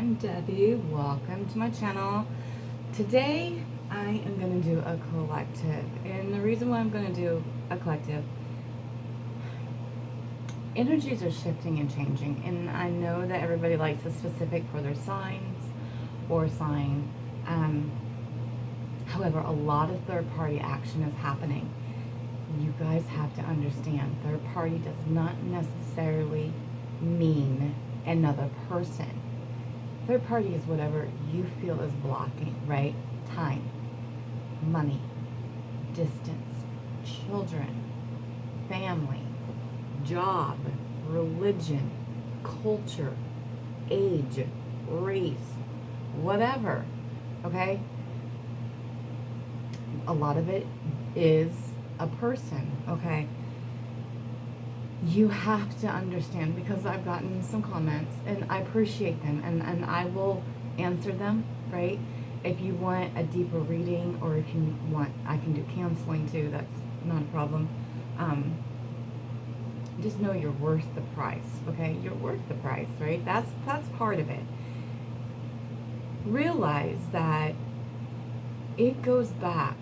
I'm Debbie. Welcome to my channel. Today I am going to do a collective. And the reason why I'm going to do a collective, energies are shifting and changing. And I know that everybody likes a specific for their signs or sign. However, a lot of third-party action is happening. You guys have to understand, third party does not necessarily mean another person. Third party is whatever you feel is blocking, right? Time, money, distance, children, family, job, religion, culture, age, race, whatever, okay? A lot of it is a person, okay? You have to understand, because I've gotten some comments and I appreciate them, and I will answer them, right? If you want a deeper reading, or if you want, I can do counseling too, that's not a problem. Just know you're worth the price, okay? You're worth the price, right? That's part of it. Realize that it goes back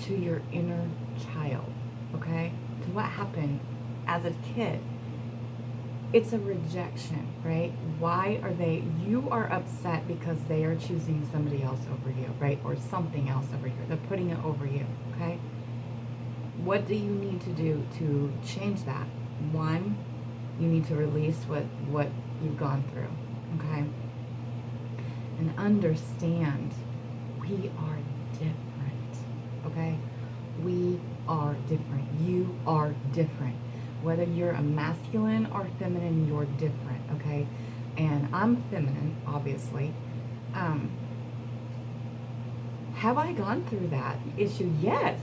to your inner child, okay? To what happened as a kid. It's a rejection, right? Why are they, you are upset because they are choosing somebody else over you, right? Or something else over you. They're putting it over you, okay? What do you need to do to change that? One, you need to release what you've gone through, okay? And understand we are different, okay? We are different. You are different. Whether you're a masculine or feminine, you're different, okay? And I'm feminine, obviously. Have I gone through that issue? Yes.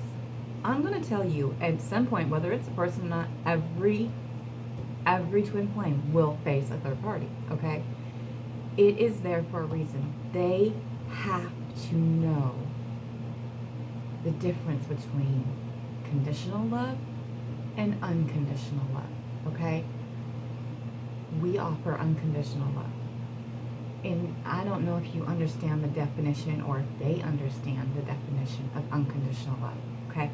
I'm going to tell you, at some point, whether it's a person or not, every twin flame will face a third party, okay? It is there for a reason. They have to know the difference between conditional love and unconditional love, okay? We offer unconditional love. And I don't know if you understand the definition, or if they understand the definition of unconditional love, okay?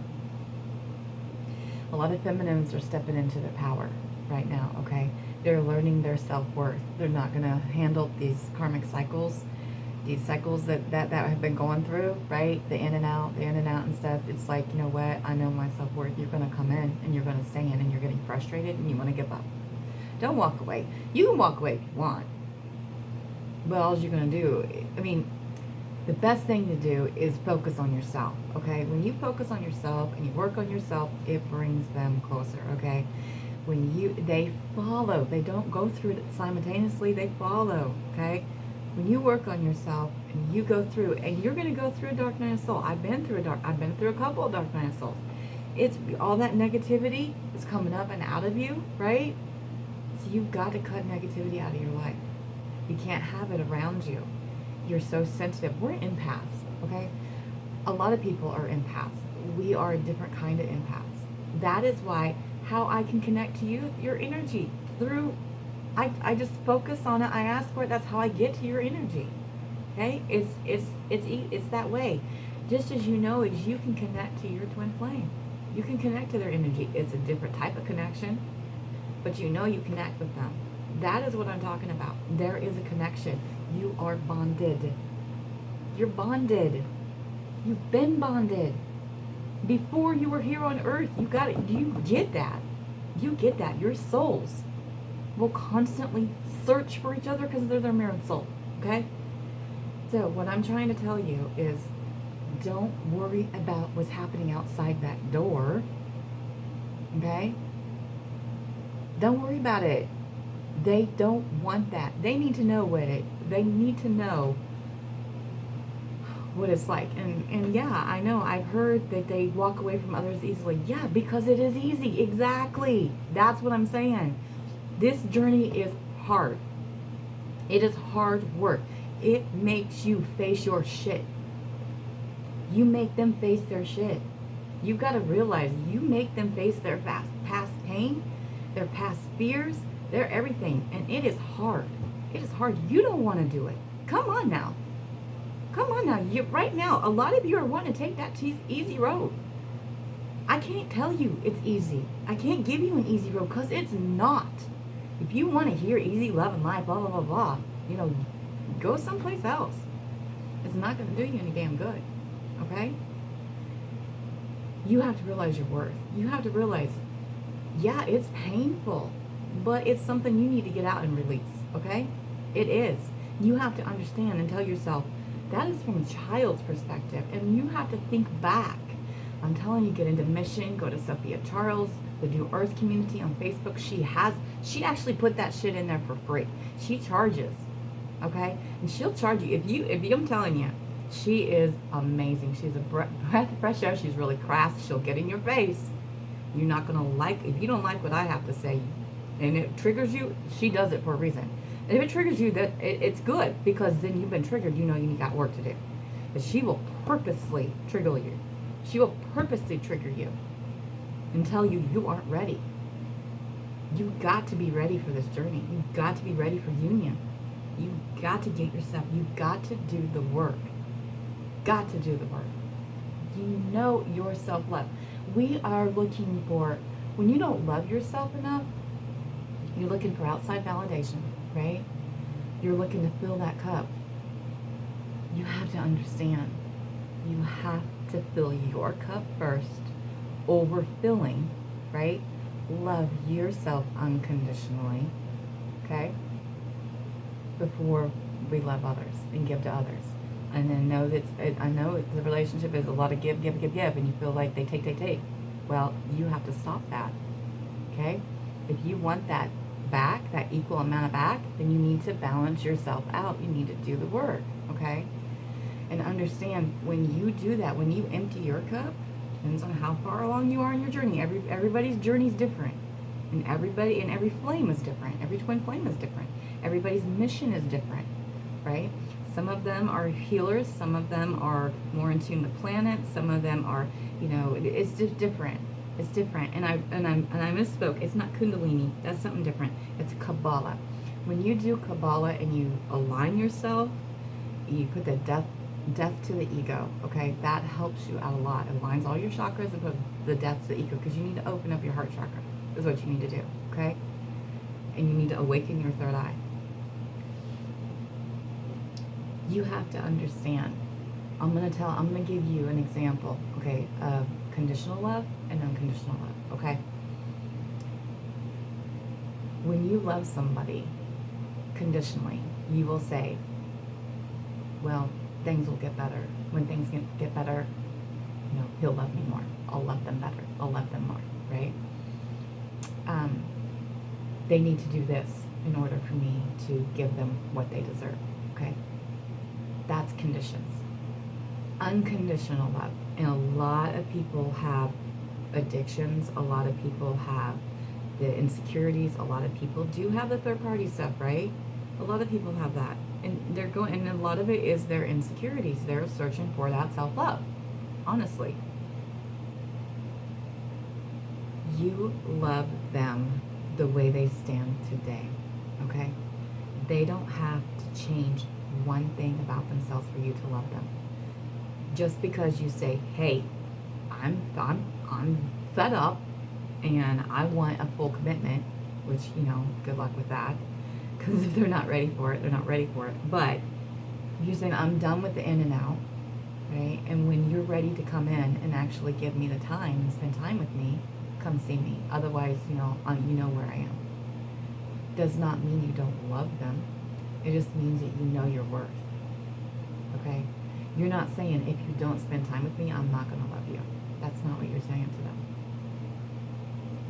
A lot of feminines are stepping into their power right now, okay? They're learning their self-worth. They're not going to handle these karmic cycles, these cycles that have been going through, right? The in and out and stuff. It's like, you know what? I know my self-worth. You're going to come in and you're going to stay in, and you're getting frustrated and you want to give up. Don't walk away. You can walk away if you want. But all you're going to do, I mean, the best thing to do is focus on yourself, okay? When you focus on yourself and you work on yourself, it brings them closer, okay? When they follow. They don't go through it simultaneously. They follow, okay? When you work on yourself and you go through, and you're going to go through a dark night of soul. I've been through a couple of dark night of souls. It's all that negativity is coming up and out of you, right? So you've got to cut negativity out of your life. You can't have it around you. You're so sensitive. We're empaths, okay? A lot of people are empaths. We are a different kind of empaths. That is why how I can connect to you, your energy, through, I just focus on it. I ask for it. That's how I get to your energy. Okay? It's that way. Just as you know, as you can connect to your twin flame. You can connect to their energy. It's a different type of connection, but you know you connect with them. That is what I'm talking about. There is a connection. You are bonded. You're bonded. You've been bonded. Before you were here on earth, you got it. You get that. You get that. Your souls will constantly search for each other because they're their mirrored soul. Okay? So what I'm trying to tell you is, don't worry about what's happening outside that door. Okay? Don't worry about it. They don't want that. They need to know they need to know what it's like. And yeah, I know, I've heard that they walk away from others easily. Yeah, because it is easy. Exactly. That's what I'm saying. This journey is hard. It is hard work. It makes you face your shit. You make them face their shit. You've got to realize you make them face their past pain, their past fears, their everything. And it is hard. It is hard. You don't want to do it. Come on now. Come on now. Right now, a lot of you are wanting to take that easy road. I can't tell you it's easy. I can't give you an easy road because it's not. If you want to hear easy love and life, blah, blah, blah, blah, go someplace else. It's not going to do you any damn good. Okay? You have to realize your worth. You have to realize, yeah, it's painful, but it's something you need to get out and release. Okay? It is. You have to understand and tell yourself, that is from a child's perspective, and you have to think back. I'm telling you, get into Mission, go to Sophia Charles, the New Earth community on Facebook. She actually put that shit in there for free. She charges, okay? And she'll charge you. If I'm telling you, she is amazing. She's a breath of fresh air. She's really crass. She'll get in your face. You're not gonna if you don't like what I have to say, and it triggers you, she does it for a reason. And if it triggers you, it's good, because then you've been triggered. You got work to do. But she will purposely trigger you. She will purposely trigger you and tell you you aren't ready. You've got to be ready for this journey. You've got to be ready for union. You've got to get yourself. You've got to do the work. Got to do the work. You know your self-love. We are looking for, when you don't love yourself enough, you're looking for outside validation, right? You're looking to fill that cup. You have to understand. You have to fill your cup first, overfilling, right? Love yourself unconditionally, okay? Before we love others and give to others. And then I know the relationship is a lot of give, and you feel like they take. Well, you have to stop that, okay? If you want that back, that equal amount of back, then you need to balance yourself out. You need to do the work, okay? And understand, when you do that, when you empty your cup, depends on how far along you are in your journey. Everybody's journey is different. And every flame is different. Every twin flame is different. Everybody's mission is different, right? Some of them are healers. Some of them are more in tune with planets. Some of them are, it's just different. It's different. And I misspoke. It's not Kundalini. That's something different. It's Kabbalah. When you do Kabbalah and you align yourself, you put the death to the ego, okay? That helps you out a lot. It aligns all your chakras and put the death to the ego, because you need to open up your heart chakra, is what you need to do, okay? And you need to awaken your third eye. You have to understand. I'm going to give you an example, okay, of conditional love and unconditional love, okay? When you love somebody conditionally, you will say, well, things will get better. When things get better, he'll love me more. I'll love them better. I'll love them more, right? They need to do this in order for me to give them what they deserve, okay? That's conditions. Unconditional love. And a lot of people have addictions. A lot of people have the insecurities. A lot of people do have the third party stuff, right? A lot of people have that. And and a lot of it is their insecurities. They're searching for that self-love, honestly. You love them the way they stand today, okay? They don't have to change one thing about themselves for you to love them. Just because you say, hey, I'm fed up and I want a full commitment, which, good luck with that. Because if they're not ready for it, they're not ready for it. But you're saying, I'm done with the in and out, right? And when you're ready to come in and actually give me the time and spend time with me, come see me. Otherwise, you know where I am. Does not mean you don't love them. It just means that you know your worth, okay? You're not saying, if you don't spend time with me, I'm not going to love you. That's not what you're saying to them.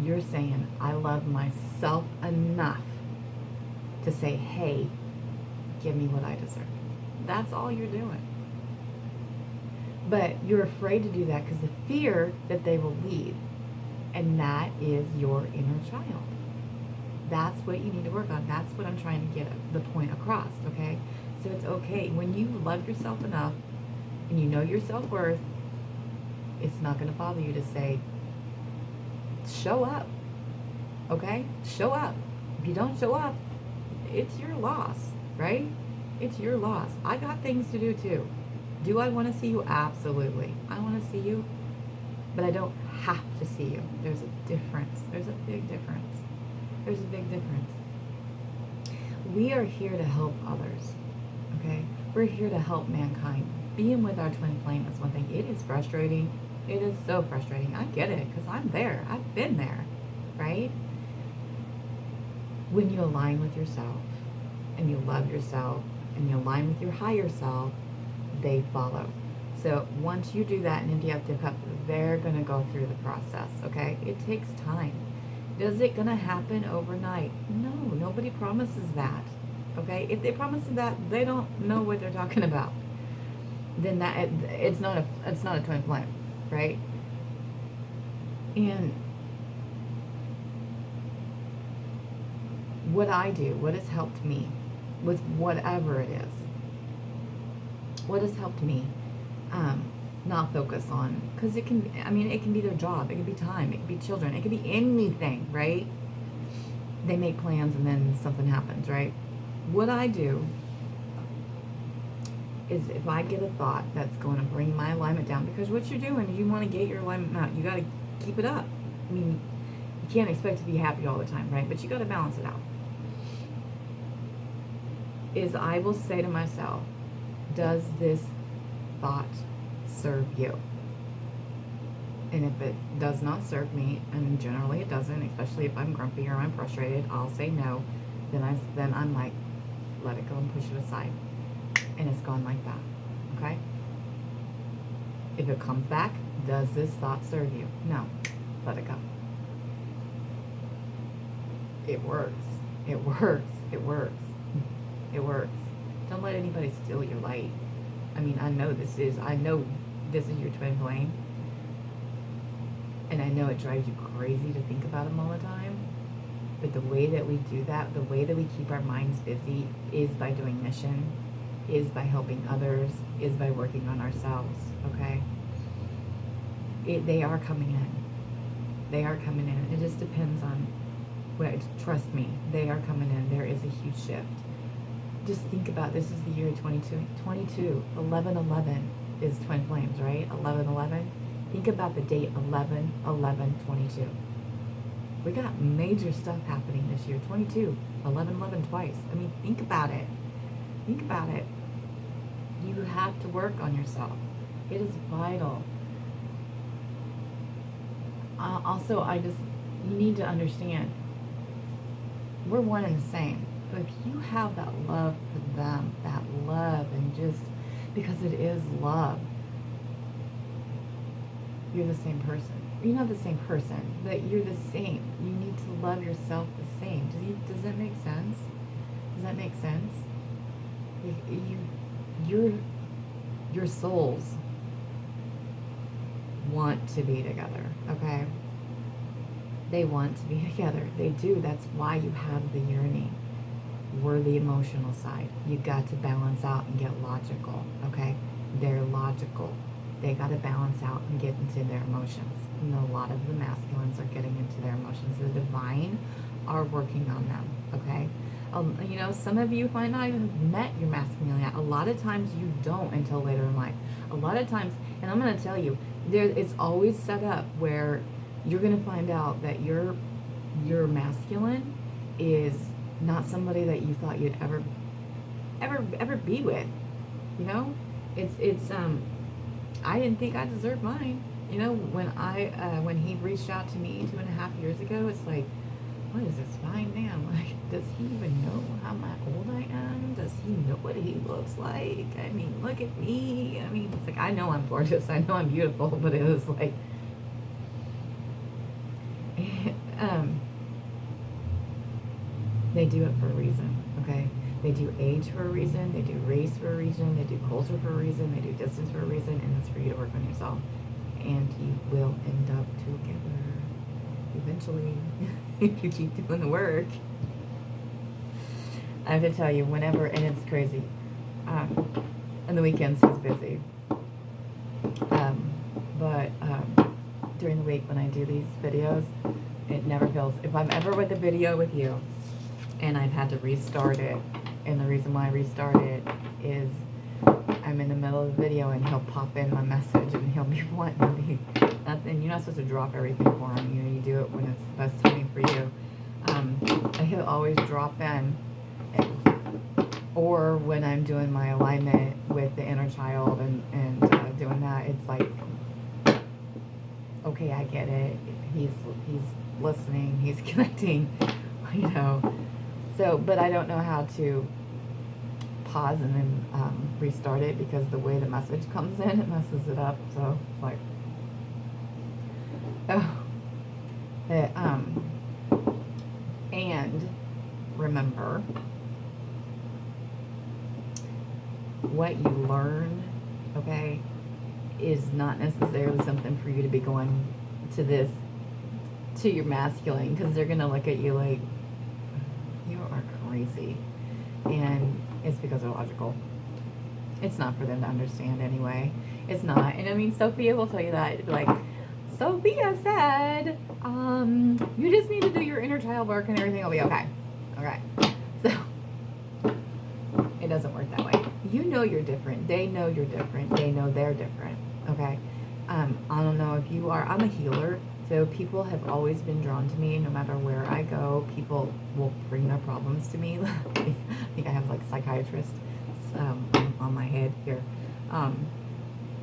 You're saying, I love myself enough to say, hey, give me what I deserve. That's all you're doing. But you're afraid to do that because the fear that they will leave. And that is your inner child. That's what you need to work on. That's what I'm trying to get the point across, okay? So it's okay. When you love yourself enough and you know your self-worth, it's not going to bother you to say, show up, okay? Show up. If you don't show up, it's your loss, right? It's your loss. I got things to do too. Do I want to see you? Absolutely. I want to see you, but I don't have to see you. There's a difference. There's a big difference. There's a big difference. We are here to help others, okay? We're here to help mankind. Being with our twin flame is one thing. It is frustrating. It is so frustrating. I get it, because I'm there. I've been there, right? When you align with yourself, and you love yourself, and you align with your higher self, they follow. So once you do that and empty out their cup, they're going to go through the process, okay? It takes time. Is it going to happen overnight? No, nobody promises that, okay? If they promise that, they don't know what they're talking about. Then that it's not a twin flame, right? And what I do, what has helped me with whatever it is, what has helped me not focus on, because it can, I mean, it can be their job, it can be time, it can be children, it can be anything, right? They make plans and then something happens, right? What I do is, if I get a thought that's going to bring my alignment down, because what you're doing is you want to get your alignment out, you got to keep it up. I mean, you can't expect to be happy all the time, right? But you got to balance it out. Is I will say to myself, does this thought serve you? And if it does not serve me, and generally it doesn't, especially if I'm grumpy or I'm frustrated, I'll say no. Then I'm like, let it go and push it aside. And it's gone like that, okay? If it comes back, does this thought serve you? No, let it go. It works. It works. It works. It works. Don't let anybody steal your light. I mean, I know this is your twin flame. And I know it drives you crazy to think about them all the time. But the way that we do that, the way that we keep our minds busy, is by doing mission, is by helping others, is by working on ourselves, okay? They are coming in. They are coming in. It just depends on, trust me, they are coming in. There is a huge shift. Just think about, this is the year 22. 11/11 is twin flames, right? 11/11. Think about the date 11/11/22. We got major stuff happening this year. 22, 11/11 twice. I mean, think about it. Think about it. You have to work on yourself. It is vital. Also, you need to understand, we're one and the same. But if you have that love for them, that love, and just because it is love, you're the same person. You're not the same person, but you're the same. You need to love yourself the same. Does that make sense? Does that make sense? Your souls want to be together, okay? They want to be together. They do. That's why you have the yearning. We're the emotional side. You got to balance out and get logical, okay? They're logical. They got to balance out and get into their emotions. And a lot of the masculines are getting into their emotions. The divine are working on them, okay? You know, some of you might not even have met your masculine yet. A lot of times you don't until later in life. A lot of times, and I'm going to tell you, it's always set up where you're going to find out that your masculine is not somebody that you thought you'd ever be with. You know, it's I didn't think I deserved mine. You know, when he reached out to me 2.5 years ago, it's like, what is this fine man? Like, does he even know how old I am? Does he know what he looks like? I mean, look at me. I mean, it's like, I know I'm gorgeous. I know I'm beautiful, but it was like, they do it for a reason, okay? They do age for a reason, they do race for a reason, they do culture for a reason, they do distance for a reason, and it's for you to work on yourself. And you will end up together eventually if you keep doing the work. I have to tell you, whenever, and it's crazy, on the weekends he's busy. But during the week when I do these videos, it never fails. If I'm ever with a video with you, and I've had to restart it. And the reason why I restart it is I'm in the middle of the video and he'll pop in my message and he'll be wanting to be nothing. You're not supposed to drop everything for him. You know, you do it when it's the best timing for you. He'll always drop in, or when I'm doing my alignment with the inner child and doing that, it's like, okay, I get it. He's listening. He's connecting. You know. So, but I don't know how to pause and then restart it, because the way the message comes in, it messes it up. So it's like, oh, and remember, what you learn, okay, is not necessarily something for you to be going to this, to your masculine, because they're gonna look at you like you are crazy, and it's because they're logical. It's not for them to understand anyway. It's not. And I mean, Sophia will tell you that. It'd be like, Sophia said, you just need to do your inner child work and everything will be okay. Okay. So, it doesn't work that way. You know you're different. They know you're different. They know they're different. Okay? I don't know if you are. I'm a healer. So people have always been drawn to me. No matter where I go, people will bring their problems to me. I think I have like psychiatrists on my head here.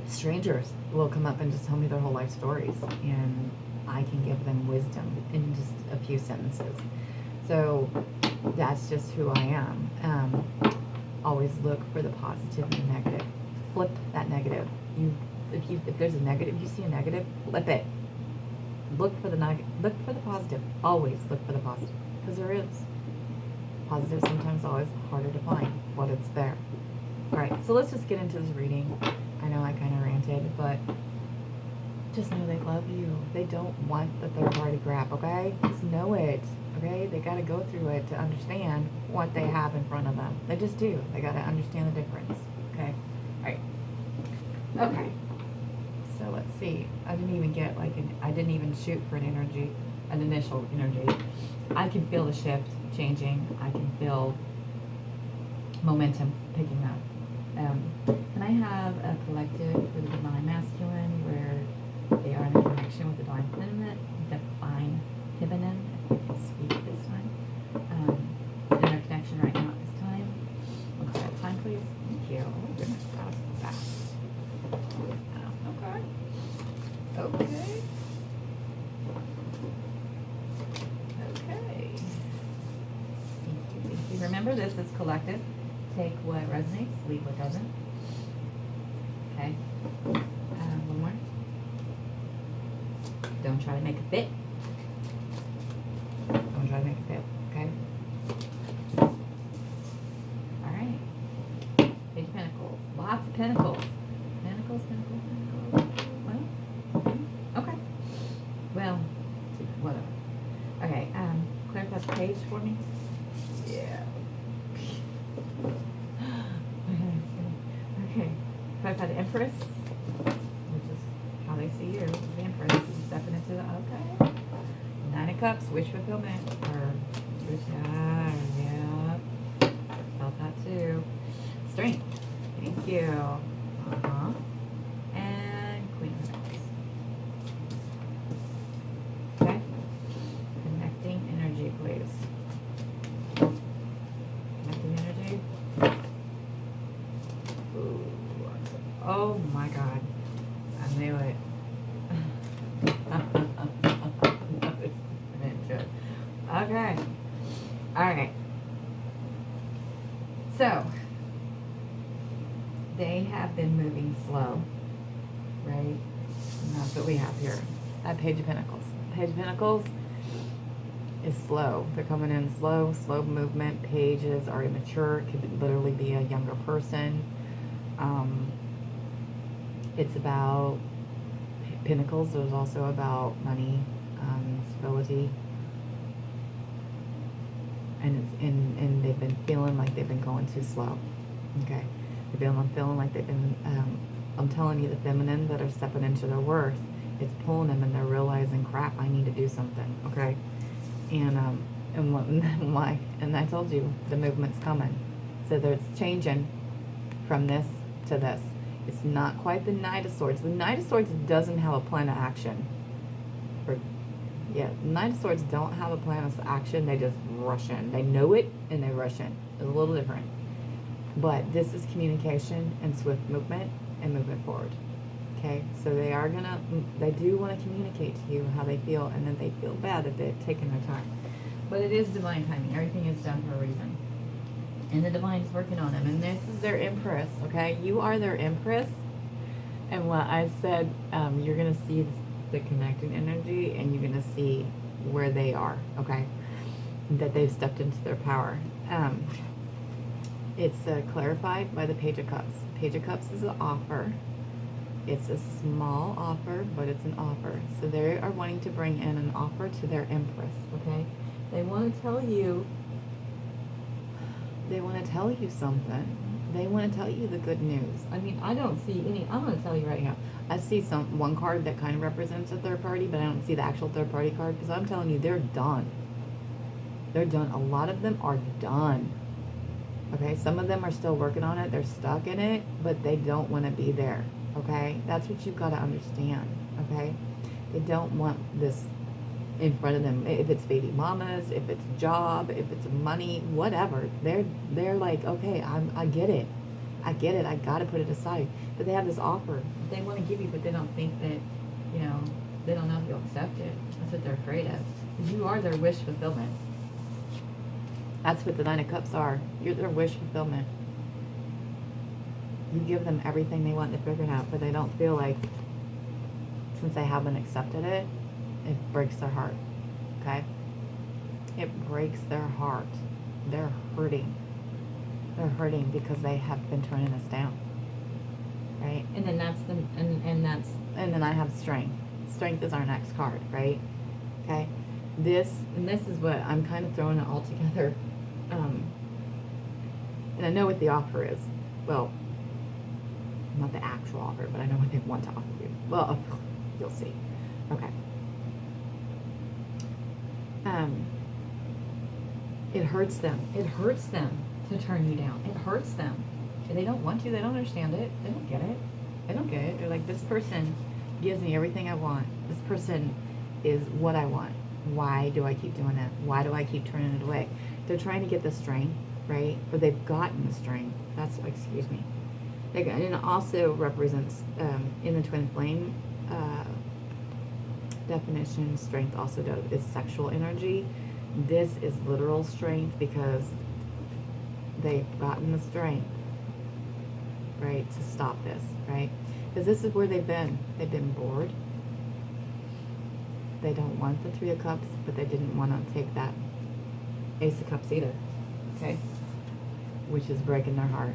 Strangers will come up and just tell me their whole life stories, and I can give them wisdom in just a few sentences. So that's just who I am. Always look for the positive and the negative. Flip that negative. If there's a negative, you see a negative, flip it. Look for the negative. Look for the positive. Always look for the positive, because there is. Positive sometimes always harder to find, but it's there. All right, so let's just get into this reading. I know I kind of ranted, but just know they love you. They don't want the third party crap, okay? Just know it, okay? They got to go through it to understand what they have in front of them. They just do. They got to understand the difference, okay? All right. Okay. So let's see. I didn't even get I didn't even shoot for an initial energy. I can feel the shift changing. I can feel momentum picking up. Can I have a collective for the divine masculine where they are in a connection with the divine feminine? If we can speak this time. In their connection right now at this time. Look at that time, please. Thank you. Oh, goodness, that was fast. Okay. Okay. Okay. Thank you. Remember, this is collective. Take what resonates, leave what doesn't. Okay. One more. Don't try to make a fit. Don't try to make a fit. Okay. All right. Page of Pentacles. Lots of pentacles. Pentacles. Well. Okay. Well. Whatever. Okay. Clarify the page for me. Yeah. Okay, clarify the Empress, which is how they see you. The Empress is stepping into the, okay. 9 of Cups, wish fulfillment, or wish, yeah, felt that too. Strength, thank you. And Queen of Cups. Okay, connecting energy, please. Connecting energy. Oh my God, I knew it. Okay, all right. So, they have been moving slow, right? And that's what we have here. That Page of Pentacles. Page of Pentacles is slow. They're coming in slow movement. Pages are immature. Could literally be a younger person. It's about Pentacles. There's also about money, stability, and they've been feeling like they've been going too slow. Okay, they've been feeling like they've been. I'm telling you, the feminine that are stepping into their worth, it's pulling them, and they're realizing, crap, I need to do something. Okay, and And why? And I told you the movement's coming. So there's changing from this to this. It's not quite the Knight of Swords. The Knight of Swords doesn't have a plan of action. The Knight of Swords don't have a plan of action. They just rush in. They know it and they rush in. It's a little different. But this is communication and swift movement and movement forward. Okay, so they do want to communicate to you how they feel, and then they feel bad that they've taken their time. But it is divine timing. Everything is done for a reason. And the divine is working on them. And this is their empress, okay? You are their empress. And what I said, you're going to see the connecting energy, and you're going to see where they are, okay? That they've stepped into their power. It's clarified by the Page of Cups. Page of Cups is an offer. It's a small offer, but it's an offer. So they are wanting to bring in an offer to their empress, okay? They want to tell you something. They want to tell you the good news. I mean, I don't see any, I'm going to tell you right now. I see one card that kind of represents a third party, but I don't see the actual third party card, because I'm telling you, they're done. They're done. A lot of them are done. Okay, some of them are still working on it. They're stuck in it, but they don't want to be there. Okay, that's what you've got to understand. Okay, they don't want this in front of them. If it's baby mamas, if it's job, if it's money, whatever, they're like, okay, I get it. I got to put it aside. But they have this offer they want to give you, but they don't think that, they don't know if you'll accept it. That's what they're afraid of. Because you are their wish fulfillment. That's what the Nine of Cups are. You're their wish fulfillment. You give them everything they want to figure it out, but they don't feel like, since they haven't accepted it, it breaks their heart. Okay? It breaks their heart. They're hurting. They're hurting because they have been turning us down. Right? And then and then I have strength. Strength is our next card, right? Okay? This is what I'm kind of throwing it all together. And I know what the offer is. Well, not the actual offer, but I know what they want to offer you. Well, you'll see. Okay. It hurts them. It hurts them to turn you down. It hurts them. And they don't want to. They don't understand it. They don't get it. They don't get it. They're like, this person gives me everything I want. This person is what I want. Why do I keep doing that? Why do I keep turning it away? They're trying to get the strength, right? Or they've gotten the strength. That's, excuse me. And it also represents, in the twin flame definition, strength also is sexual energy. This is literal strength because they've gotten the strength, right, to stop this, right? Because this is where they've been. They've been bored. They don't want the Three of Cups, but they didn't want to take that Ace of Cups either, okay? Which is breaking their heart,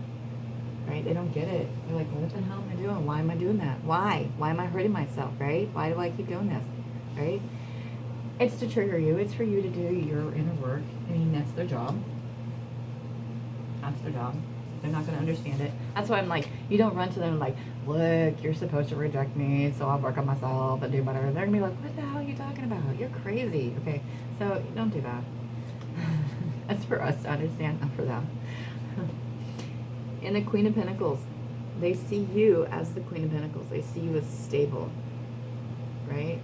right? They don't get it. They're like, what the hell am I doing? Why am I doing that? Why? Why am I hurting myself, right? Why do I keep doing this, right? It's to trigger you. It's for you to do your inner work. I mean, that's their job. That's their job. They're not going to understand it. That's why I'm like, you don't run to them like, look, you're supposed to reject me, so I'll work on myself and do better. They're going to be like, what the hell are you talking about? You're crazy. Okay, so don't do that. That's for us to understand, not for them. In the Queen of Pentacles, they see you as the Queen of Pentacles. They see you as stable, right?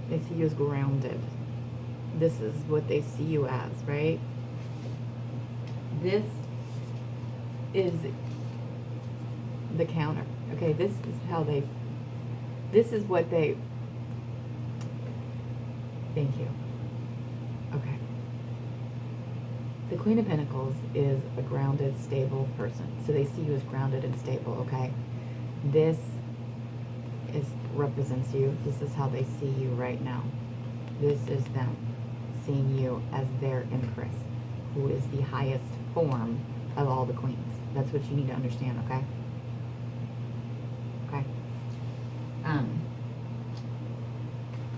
They see you as grounded. This is what they see you as, right? This is the counter. Okay, this is what they, thank you. Okay. The Queen of Pentacles is a grounded, stable person. So they see you as grounded and stable, okay? This represents you. This is how they see you right now. This is them seeing you as their empress, who is the highest form of all the queens. That's what you need to understand, okay? Okay.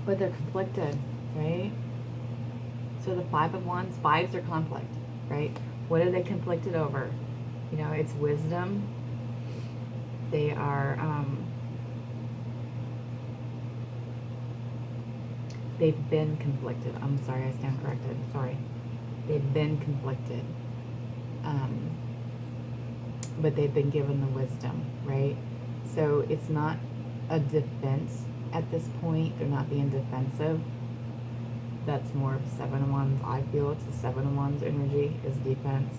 But they're conflicted, right? So the Five of Wands, fives are conflict, right? What are they conflicted over? It's wisdom. They are they've been conflicted. I'm sorry, I stand corrected. Sorry. They've been conflicted. But they've been given the wisdom, right? So it's not a defense at this point. They're not being defensive. That's more of 7 of Wands. I feel it's a 7 of Wands energy is defense.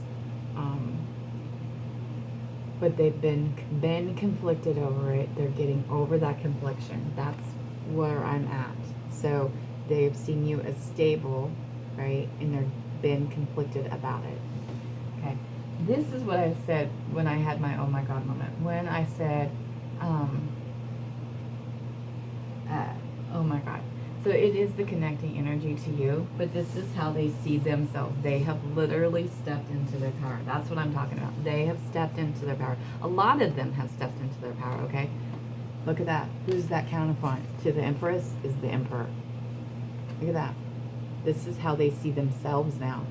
But they've been conflicted over it. They're getting over that confliction. That's where I'm at. So they've seen you as stable, right? And they've been conflicted about it. Okay. This is what I said when I had my oh my God moment. When I said, oh my God. So it is the connecting energy to you, but this is how they see themselves. They have literally stepped into their power. That's what I'm talking about. They have stepped into their power. A lot of them have stepped into their power, okay? Look at that. Who's that counterpoint to the Empress? Is the Emperor. Look at that. This is how they see themselves now.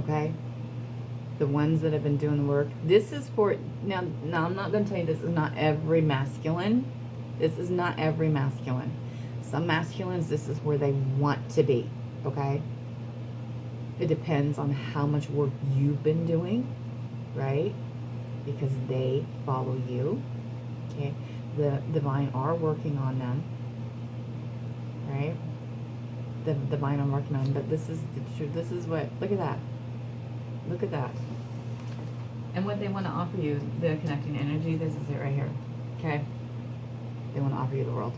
Okay? The ones that have been doing the work. This is for, now I'm not going to tell you this is not every masculine. This is not every masculine. Some masculines, this is where they want to be, okay? It depends on how much work you've been doing, right? Because they follow you, okay? The divine are working on them, right? The divine are working on them, but this is the truth. This is what, look at that. Look at that. And what they want to offer you, the connecting energy, this is it right here, okay? They want to offer you the world.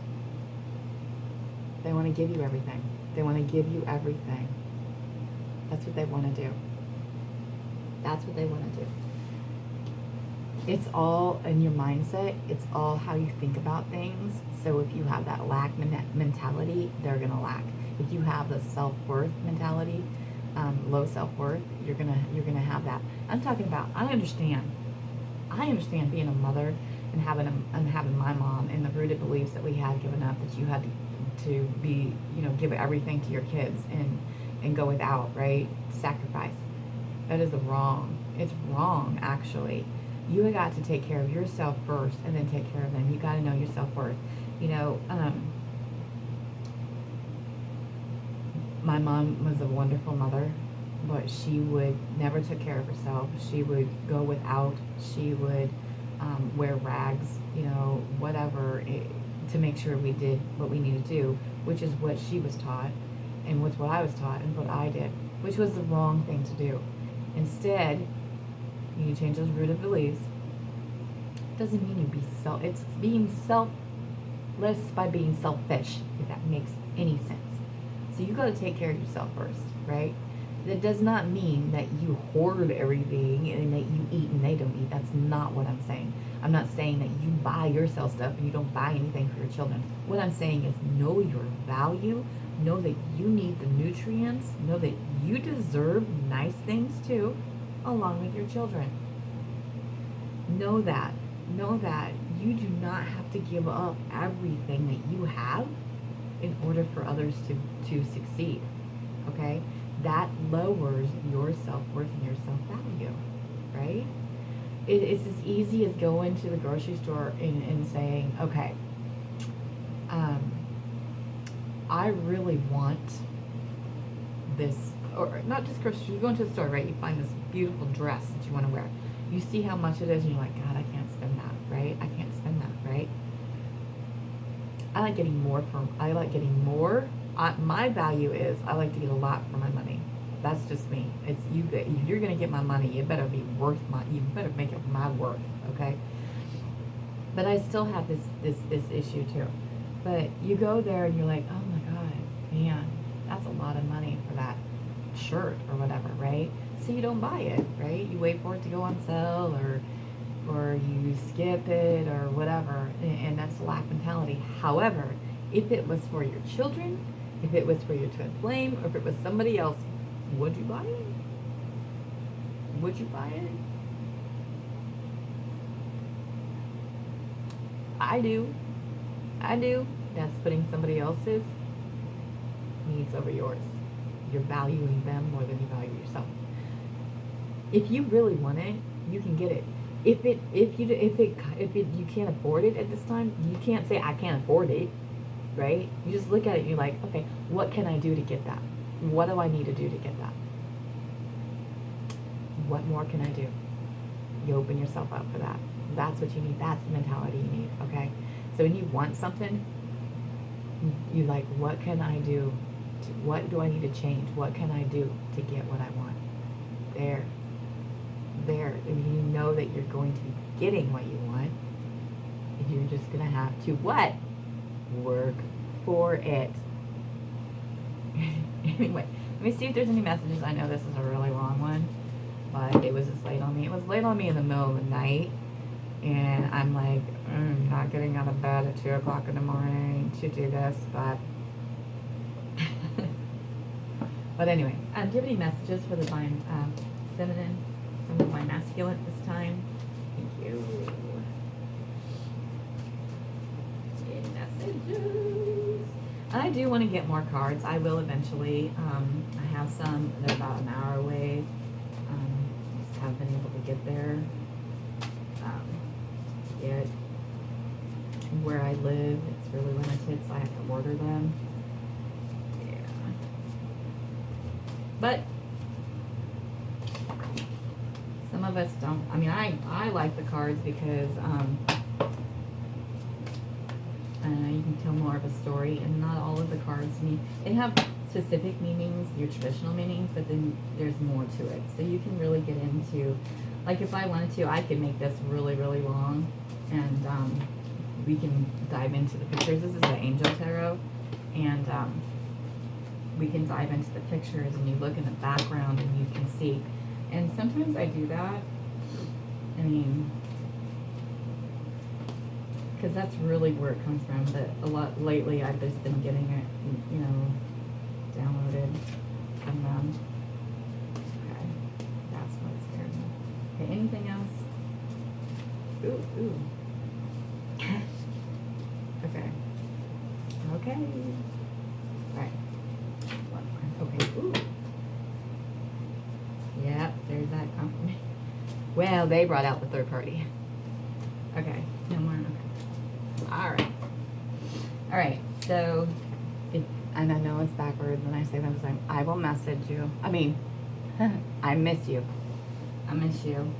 They want to give you everything. They want to give you everything. That's what they want to do. That's what they want to do. It's all in your mindset. It's all how you think about things. So if you have that lack mentality, they're going to lack. If you have the self-worth mentality, low self-worth, you're gonna have that. I'm talking about, I understand being a mother and having my mom and the rooted beliefs that we had given up, that you had to be, give everything to your kids and go without, right? Sacrifice. That is wrong. It's wrong, actually. You got to take care of yourself first and then take care of them. You got to know your self-worth. My mom was a wonderful mother, but she would never took care of herself. She would go without. She would wear rags, whatever, to make sure we did what we needed to do, which is what she was taught, and what I was taught, and what I did, which was the wrong thing to do. Instead, you change those rooted beliefs. Doesn't mean you it's being selfless by being selfish, if that makes any sense. So you got to take care of yourself first, right? That does not mean that you hoard everything and that you eat and they don't eat. That's not what I'm saying. I'm not saying that you buy yourself stuff and you don't buy anything for your children. What I'm saying is know your value. Know that you need the nutrients. Know that you deserve nice things too, along with your children. Know that. Know that you do not have to give up everything that you have in order for others to succeed, okay? That lowers your self-worth and your self-value, right? It's as easy as going to the grocery store and saying, okay, I really want this, or not just grocery store, you go into the store, right? You find this beautiful dress that you want to wear. You see how much it is and you're like, God, I can't spend that, right? I can't spend that, right? I like getting more. My value is I like to get a lot for my money. That's just me. It's you. If you're gonna get my money, you better be worth you better make it my worth, okay? But I still have this issue too. But you go there and you're like, oh my God, man, that's a lot of money for that shirt or whatever, right? So you don't buy it, right? You wait for it to go on sale, or you skip it, or whatever, and that's lack mentality. However, if it was for your children, if it was for your twin flame, or if it was somebody else, would you buy it? Would you buy it? I do. That's putting somebody else's needs over yours. You're valuing them more than you value yourself. If you really want it, you can get it. If you can't afford it at this time, you can't say I can't afford it. right? You just look at it and you're like, okay, what can I do to get that? What do I need to do to get that? What more can I do? You open yourself up for that. That's what you need. That's the mentality you need, okay? So when you want something, you like, what can I do? What do I need to change? What can I do to get what I want? There. And you know that you're going to be getting what you want. And you're just going to have to what? Work for it. Anyway, let me see if there's any messages. I know this is a really long one, but it was just late on me. It was late on me in the middle of the night. And I'm like, not getting out of bed at 2 o'clock in the morning to do this, but but anyway, do you have any messages for the divine feminine from the divine masculine this time? Thank you. Any messages? And I do want to get more cards. I will eventually. I have some. They're about an hour away. Just haven't been able to get there. Yet where I live, it's really limited, so I have to order them. Yeah. But some of us don't. I mean, I like the cards because you can tell more of a story, and not all of the cards mean, they have specific meanings, your traditional meanings, but then there's more to it. So you can really get into, like if I wanted to, I could make this really, really long. And we can dive into the pictures. This is the Angel Tarot. And we can dive into the pictures and you look in the background and you can see. And sometimes I do that. I mean, because that's really where it comes from. But a lot lately I've just been getting it, you know, downloaded from them. Okay, that's what scared me. Okay, anything else? Ooh. Okay. Alright. One more. Okay. Ooh. Yep, there's that confirmation. Well, they brought out the third party. Okay. No more. Okay. Alright. So, and I know it's backwards when I say that, like, I will message you. I mean, I miss you. I miss you.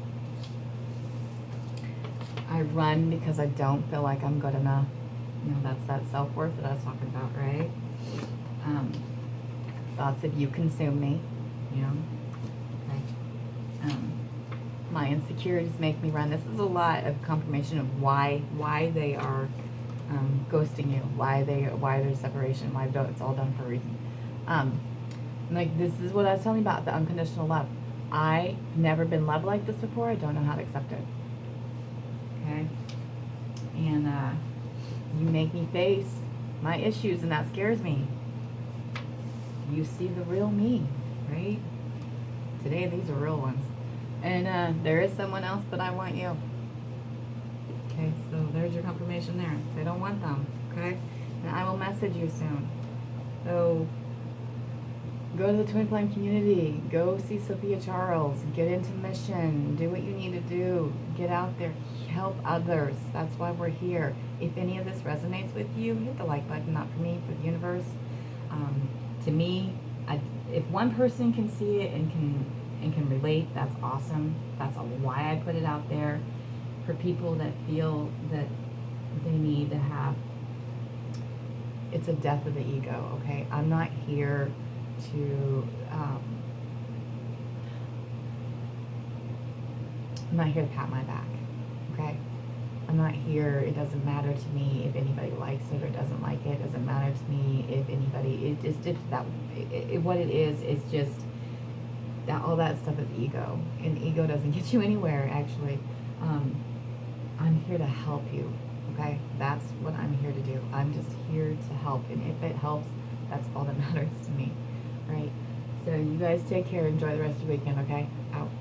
I run because I don't feel like I'm good enough. You know, that's that self-worth that I was talking about, right? Thoughts of you consume me, you know? Okay. My insecurities make me run. This is a lot of confirmation of why they are ghosting you, why there's separation, why it's all done for a reason. Like, this is what I was telling you about, the unconditional love. I've never been loved like this before. I don't know how to accept it. Okay? And you make me face my issues, and that scares me. You see the real me, right? Today, these are real ones. And there is someone else, but I want you. Okay, so there's your confirmation there. They don't want them, okay? And I will message you soon. So go to the Twin Flame community. Go see Sophia Charles. Get into mission. Do what you need to do. Get out there. Help others. That's why we're here. If any of this resonates with you, hit the like button. Not for me, for the universe. To me, if one person can see it and can relate, that's awesome. That's why I put it out there. For people that feel that they need to have, it's a death of the ego, okay? I'm not here to pat my back, okay? I'm not here, it doesn't matter to me if anybody likes it or doesn't like it. It doesn't matter to me if anybody, what it is just that all that stuff is ego, and ego doesn't get you anywhere, actually. I'm here to help you, okay? That's what I'm here to do. I'm just here to help, and if it helps, that's all that matters to me, right? So you guys take care. Enjoy the rest of your weekend, okay? Out.